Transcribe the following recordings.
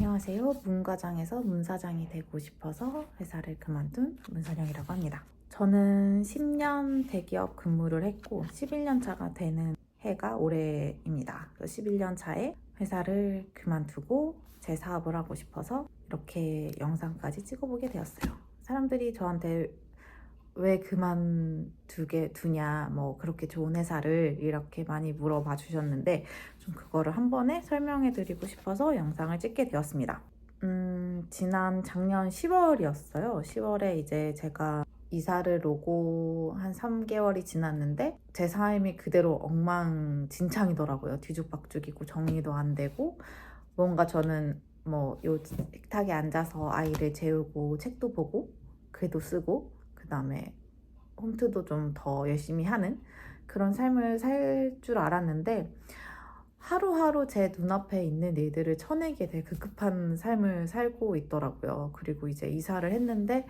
안녕하세요. 문과장에서 문사장이 되고 싶어서 회사를 그만둔 문선영이라고 합니다. 저는 10년 대기업 근무를 했고 11년 차가 되는 해가 올해입니다. 11년 차에 회사를 그만두고 제 사업을 하고 싶어서 이렇게 영상까지 찍어보게 되었어요. 사람들이 저한테 왜 그만두게 두냐, 뭐 그렇게 좋은 회사를 이렇게 많이 물어봐 주셨는데 좀 그거를 한 번에 설명해 드리고 싶어서 영상을 찍게 되었습니다. 지난 작년 10월이었어요. 10월에 이제 제가 이사를 오고 한 3개월이 지났는데 제 삶이 그대로 엉망진창이더라고요. 뒤죽박죽이고 정리도 안 되고 뭔가 저는 뭐 요 식탁에 앉아서 아이를 재우고 책도 보고 글도 쓰고 그 다음에 홈트도 좀 더 열심히 하는 그런 삶을 살 줄 알았는데 하루하루 제 눈앞에 있는 일들을 쳐내게 될 급급한 삶을 살고 있더라고요. 그리고 이제 이사를 했는데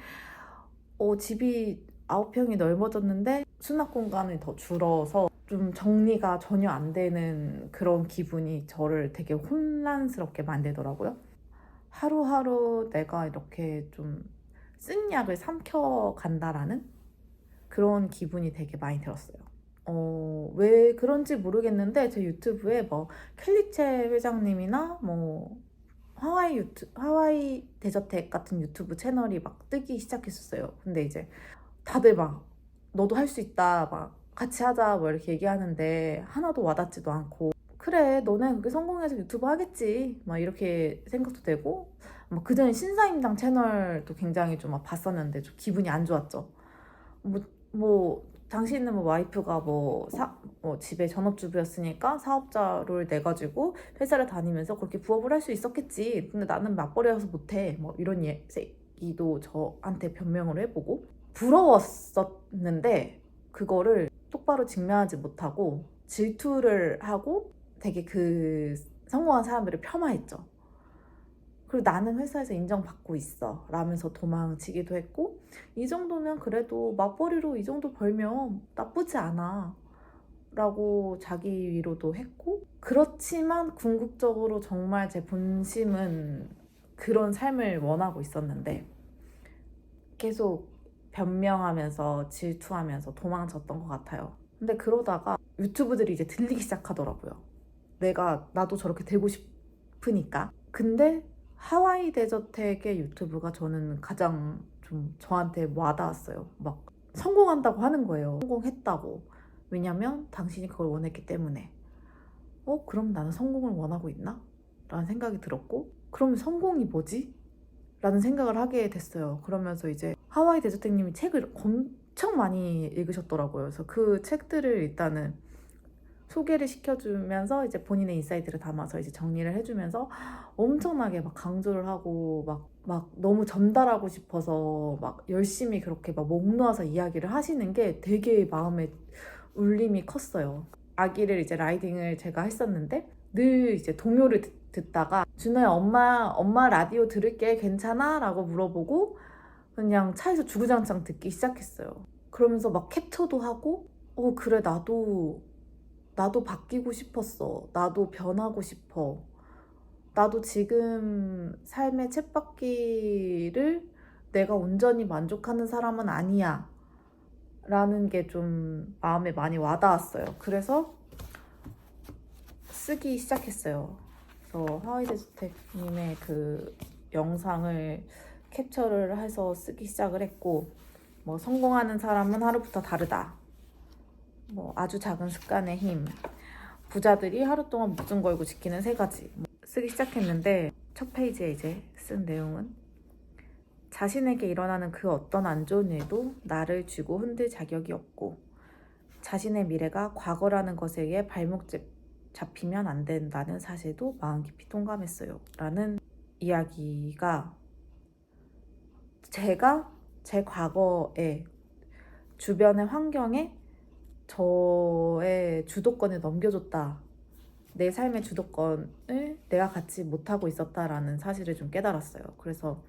집이 9평이 넓어졌는데 수납 공간이 더 줄어서 좀 정리가 전혀 안 되는 그런 기분이 저를 되게 혼란스럽게 만들더라고요. 하루하루 내가 이렇게 좀 쓴 약을 삼켜간다라는 그런 기분이 되게 많이 들었어요. 왜 그런지 모르겠는데 제 유튜브에 뭐 켈리체 회장님이나 뭐 하와이 데저텍 같은 유튜브 채널이 막 뜨기 시작했었어요. 근데 이제 다들 막 너도 할 수 있다, 막 같이 하자 뭐 이렇게 얘기하는데 하나도 와닿지도 않고 그래 너네 그렇게 성공해서 유튜브 하겠지 막 이렇게 생각도 되고 뭐 그전에 신사임당 채널도 굉장히 좀 막 봤었는데 좀 기분이 안 좋았죠. 뭐 당신은 뭐 와이프가 뭐 집에 전업주부였으니까 사업자를 내가지고 회사를 다니면서 그렇게 부업을 할 수 있었겠지. 근데 나는 맞벌이라서 못해. 뭐 이런 얘기도 저한테 변명을 해보고 부러웠었는데 그거를 똑바로 직면하지 못하고 질투를 하고 되게 그 성공한 사람들을 폄하했죠. 그리고 나는 회사에서 인정받고 있어 라면서 도망치기도 했고 이 정도면 그래도 맞벌이로 이 정도 벌면 나쁘지 않아 라고 자기 위로도 했고 그렇지만 궁극적으로 정말 제 본심은 그런 삶을 원하고 있었는데 계속 변명하면서 질투하면서 도망쳤던 것 같아요. 근데 그러다가 유튜브들이 이제 들리기 시작하더라고요. 나도 저렇게 되고 싶으니까. 근데 하와이 데저텍의 유튜브가 저는 가장 좀 저한테 와닿았어요. 막 성공한다고 하는 거예요. 성공했다고. 왜냐면 당신이 그걸 원했기 때문에. 그럼 나는 성공을 원하고 있나? 라는 생각이 들었고 그럼 성공이 뭐지? 라는 생각을 하게 됐어요. 그러면서 이제 하와이 데저텍님이 책을 엄청 많이 읽으셨더라고요. 그래서 그 책들을 일단은 소개를 시켜주면서 이제 본인의 인사이트를 담아서 이제 정리를 해주면서 엄청나게 막 강조를 하고 막 너무 전달하고 싶어서 막 열심히 그렇게 막 목 놓아서 이야기를 하시는 게 되게 마음에 울림이 컸어요. 아기를 이제 라이딩을 제가 했었는데 늘 이제 동요를 듣다가 준호야 엄마 라디오 들을게 괜찮아? 라고 물어보고 그냥 차에서 주구장창 듣기 시작했어요. 그러면서 막 캡처도 하고 그래 나도 바뀌고 싶었어. 나도 변하고 싶어. 나도 지금 삶의 쳇바퀴를 내가 온전히 만족하는 사람은 아니야. 라는 게 좀 마음에 많이 와닿았어요. 그래서 쓰기 시작했어요. 그래서 하와이데스텍님의 그 영상을 캡처를 해서 쓰기 시작을 했고 뭐 성공하는 사람은 하루부터 다르다. 뭐 아주 작은 습관의 힘, 부자들이 하루 동안 목숨 걸고 지키는 3가지 쓰기 시작했는데 첫 페이지에 이제 쓴 내용은 자신에게 일어나는 그 어떤 안 좋은 일도 나를 쥐고 흔들 자격이 없고 자신의 미래가 과거라는 것에 의해 발목 잡히면 안 된다는 사실도 마음 깊이 통감했어요 라는 이야기가 제가 제 과거에 주변의 환경에 저의 주도권을 넘겨줬다. 내 삶의 주도권을 내가 갖지 못하고 있었다라는 사실을 좀 깨달았어요. 그래서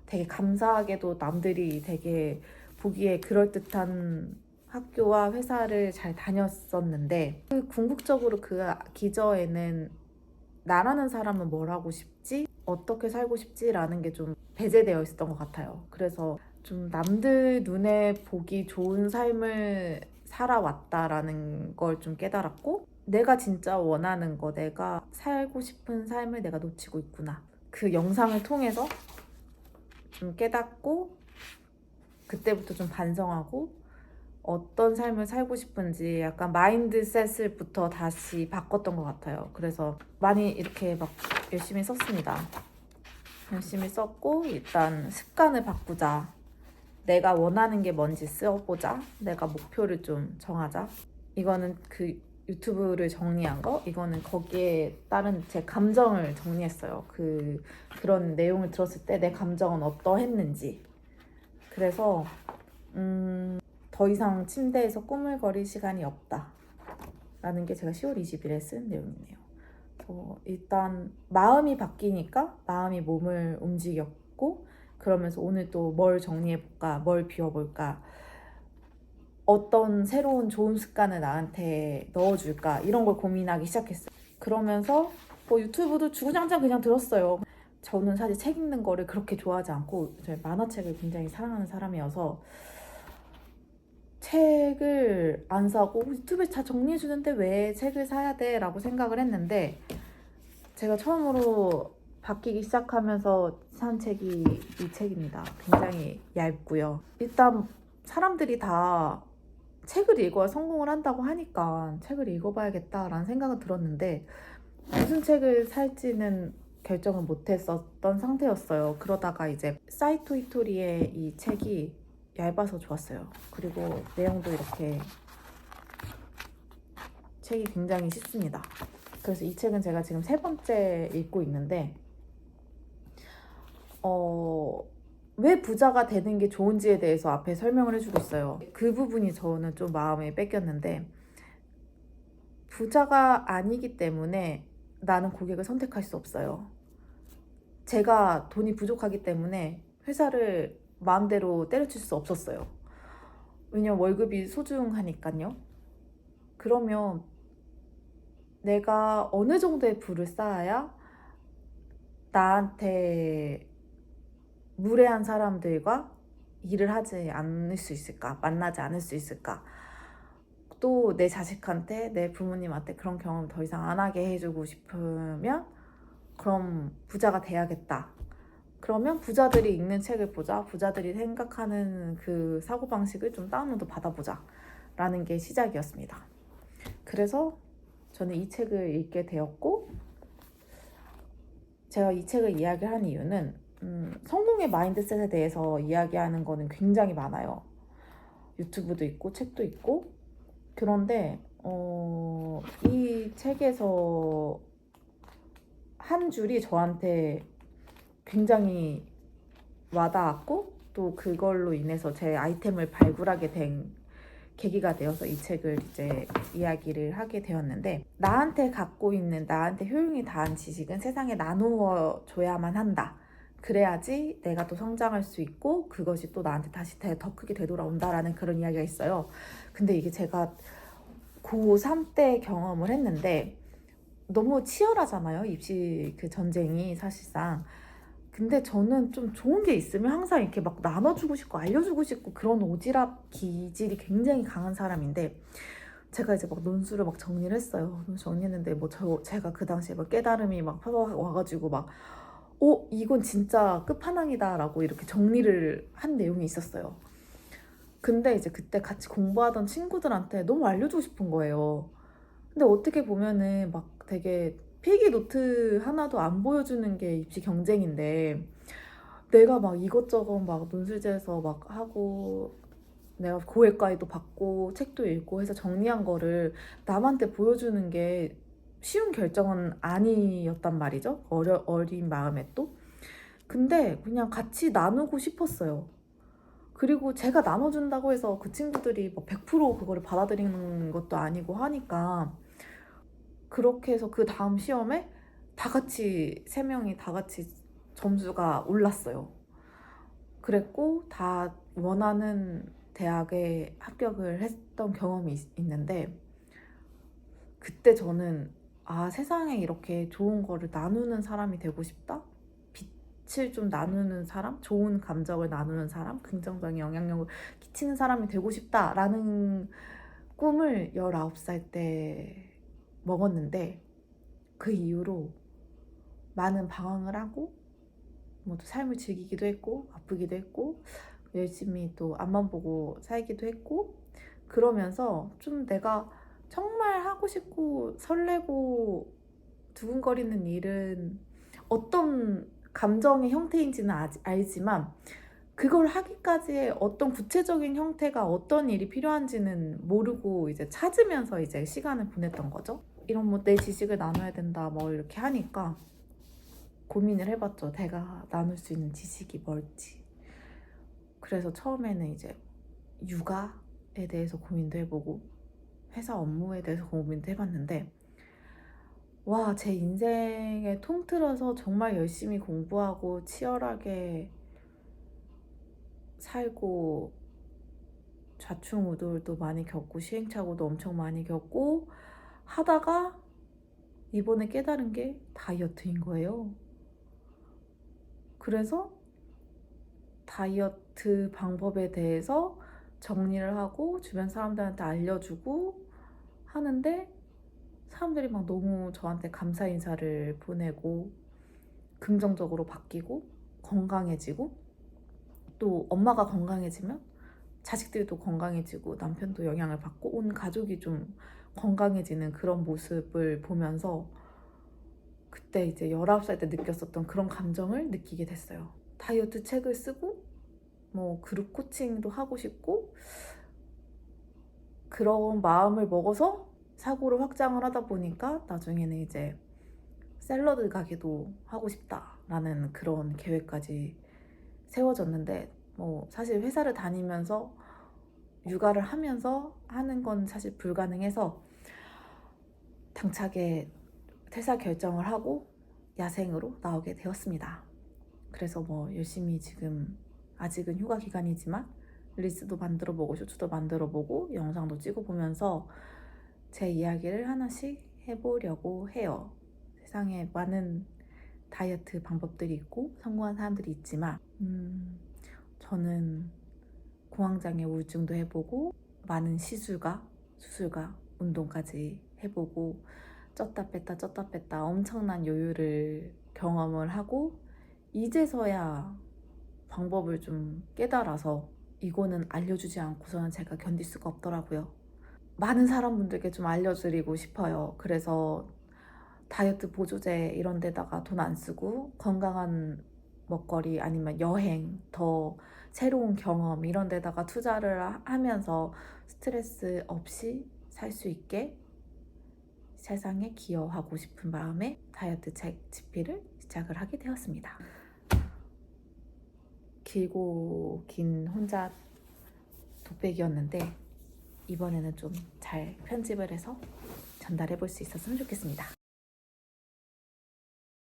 되게 감사하게도 남들이 되게 보기에 그럴듯한 학교와 회사를 잘 다녔었는데 궁극적으로 그 기저에는 나라는 사람은 뭘 하고 싶지? 어떻게 살고 싶지라는 게 좀 배제되어 있었던 것 같아요. 그래서 좀 남들 눈에 보기 좋은 삶을 살아왔다라는 걸 좀 깨달았고, 내가 진짜 원하는 거, 내가 살고 싶은 삶을 내가 놓치고 있구나. 그 영상을 통해서 좀 깨닫고, 그때부터 좀 반성하고, 어떤 삶을 살고 싶은지 약간 마인드셋을부터 다시 바꿨던 것 같아요. 그래서 많이 이렇게 막 열심히 썼습니다. 열심히 썼고, 일단 습관을 바꾸자. 내가 원하는 게 뭔지 써보자. 내가 목표를 좀 정하자. 이거는 그 유튜브를 정리한 거, 이거는 거기에 따른 제 감정을 정리했어요. 그런 내용을 들었을 때 내 감정은 어떠했는지. 그래서 더 이상 침대에서 꾸물거릴 시간이 없다 라는 게 제가 10월 20일에 쓴 내용이네요. 일단 마음이 바뀌니까 마음이 몸을 움직였고, 그러면서 오늘 또 뭘 정리해볼까, 뭘 비워볼까, 어떤 새로운 좋은 습관을 나한테 넣어줄까, 이런 걸 고민하기 시작했어요. 그러면서 유튜브도 주구장창 그냥 들었어요. 저는 사실 책 읽는 거를 그렇게 좋아하지 않고 만화책을 굉장히 사랑하는 사람이어서 책을 안 사고 유튜브에 다 정리해주는데 왜 책을 사야 돼? 라고 생각을 했는데, 제가 처음으로 바뀌기 시작하면서 산 책이 이 책입니다. 굉장히 얇고요. 일단 사람들이 다 책을 읽어야 성공을 한다고 하니까 책을 읽어봐야겠다라는 생각은 들었는데, 무슨 책을 살지는 결정을 못했었던 상태였어요. 그러다가 이제 사이토 히토리의 이 책이 얇아서 좋았어요. 그리고 내용도 이렇게 책이 굉장히 쉽습니다. 그래서 이 책은 제가 지금 3번째 읽고 있는데, 왜 부자가 되는 게 좋은지에 대해서 앞에 설명을 해주고 있어요. 그 부분이 저는 좀 마음에 뺏겼는데, 부자가 아니기 때문에 나는 고객을 선택할 수 없어요. 제가 돈이 부족하기 때문에 회사를 마음대로 때려칠 수 없었어요. 왜냐면 월급이 소중하니까요. 그러면 내가 어느 정도의 부를 쌓아야 나한테 무례한 사람들과 일을 하지 않을 수 있을까? 만나지 않을 수 있을까? 또 내 자식한테, 내 부모님한테 그런 경험 더 이상 안 하게 해주고 싶으면 그럼 부자가 돼야겠다. 그러면 부자들이 읽는 책을 보자. 부자들이 생각하는 그 사고방식을 좀 다운로드 받아보자 라는 게 시작이었습니다. 그래서 저는 이 책을 읽게 되었고, 제가 이 책을 이야기한 이유는 성공의 마인드셋에 대해서 이야기하는 거는 굉장히 많아요. 유튜브도 있고 책도 있고. 그런데 이 책에서 한 줄이 저한테 굉장히 와닿았고, 또 그걸로 인해서 제 아이템을 발굴하게 된 계기가 되어서 이 책을 이제 이야기를 하게 되었는데, 나한테 갖고 있는, 나한테 효용이 닿은 지식은 세상에 나누어 줘야만 한다. 그래야지 내가 또 성장할 수 있고 그것이 또 나한테 다시 더 크게 되돌아온다라는 그런 이야기가 있어요. 근데 이게 제가 고3 때 경험을 했는데, 너무 치열하잖아요, 입시 그 전쟁이 사실상. 근데 저는 좀 좋은 게 있으면 항상 이렇게 막 나눠주고 싶고 알려주고 싶고 그런 오지랖 기질이 굉장히 강한 사람인데, 제가 이제 막 논술을 막 정리를 했어요. 논술 정리했는데 제가 그 당시에 막 깨달음이 막 와가지고 막 이건 진짜 끝판왕이다라고 이렇게 정리를 한 내용이 있었어요. 근데 이제 그때 같이 공부하던 친구들한테 너무 알려주고 싶은 거예요. 근데 어떻게 보면은 막 되게 필기 노트 하나도 안 보여주는 게 입시 경쟁인데, 내가 막 이것저것 막 논술제에서 막 하고 내가 고액과외도 받고 책도 읽고 해서 정리한 거를 남한테 보여주는 게 쉬운 결정은 아니었단 말이죠. 어린 마음에 또. 근데 그냥 같이 나누고 싶었어요. 그리고 제가 나눠준다고 해서 그 친구들이 뭐 100% 그거를 받아들이는 것도 아니고 하니까, 그렇게 해서 그 다음 시험에 다 같이 3명이 다 같이 점수가 올랐어요. 그랬고 다 원하는 대학에 합격을 했던 경험이 있는데, 그때 저는 세상에 이렇게 좋은 거를 나누는 사람이 되고 싶다? 빛을 좀 나누는 사람, 좋은 감정을 나누는 사람, 긍정적인 영향력을 끼치는 사람이 되고 싶다라는 꿈을 19살 때 먹었는데, 그 이후로 많은 방황을 하고 모두 삶을 즐기기도 했고 아프기도 했고 열심히 또 앞만 보고 살기도 했고, 그러면서 좀 내가 정말 하고 싶고 설레고 두근거리는 일은 어떤 감정의 형태인지는 알지만 그걸 하기까지의 어떤 구체적인 형태가 어떤 일이 필요한지는 모르고 이제 찾으면서 이제 시간을 보냈던 거죠. 이런 뭐 내 지식을 나눠야 된다 뭐 이렇게 하니까 고민을 해봤죠. 내가 나눌 수 있는 지식이 뭘지. 그래서 처음에는 이제 육아에 대해서 고민도 해보고 회사 업무에 대해서 고민도 해봤는데, 와, 제 인생에 통틀어서 정말 열심히 공부하고 치열하게 살고 좌충우돌도 많이 겪고 시행착오도 엄청 많이 겪고 하다가 이번에 깨달은 게 다이어트인 거예요. 그래서 다이어트 방법에 대해서 정리를 하고 주변 사람들한테 알려주고 하는데, 사람들이 막 너무 저한테 감사 인사를 보내고 긍정적으로 바뀌고 건강해지고, 또 엄마가 건강해지면 자식들도 건강해지고 남편도 영향을 받고 온 가족이 좀 건강해지는 그런 모습을 보면서 그때 이제 19살 때 느꼈었던 그런 감정을 느끼게 됐어요. 다이어트 책을 쓰고 뭐 그룹 코칭도 하고 싶고, 그런 마음을 먹어서 사고를 확장을 하다 보니까 나중에는 이제 샐러드 가게도 하고 싶다라는 그런 계획까지 세워졌는데, 뭐 사실 회사를 다니면서 육아를 하면서 하는 건 사실 불가능해서 당차게 퇴사 결정을 하고 야생으로 나오게 되었습니다. 그래서 뭐 열심히 지금 아직은 휴가 기간이지만 릴스도 만들어보고 쇼츠도 만들어보고 영상도 찍어보면서 제 이야기를 하나씩 해보려고 해요. 세상에 많은 다이어트 방법들이 있고 성공한 사람들이 있지만 저는 공황장애 우울증도 해보고 많은 시술과 수술과 운동까지 해보고 쪘다 뺐다 엄청난 요요를 경험을 하고 이제서야 방법을 좀 깨달아서 이거는 알려주지 않고서는 제가 견딜 수가 없더라고요. 많은 사람분들께 좀 알려드리고 싶어요. 그래서 다이어트 보조제 이런 데다가 돈 안 쓰고 건강한 먹거리 아니면 여행, 더 새로운 경험 이런 데다가 투자를 하면서 스트레스 없이 살 수 있게 세상에 기여하고 싶은 마음에 다이어트 책 집필을 시작을 하게 되었습니다. 길고 긴 혼자 독백이었는데 이번에는 좀 잘 편집을 해서 전달해 볼 수 있었으면 좋겠습니다.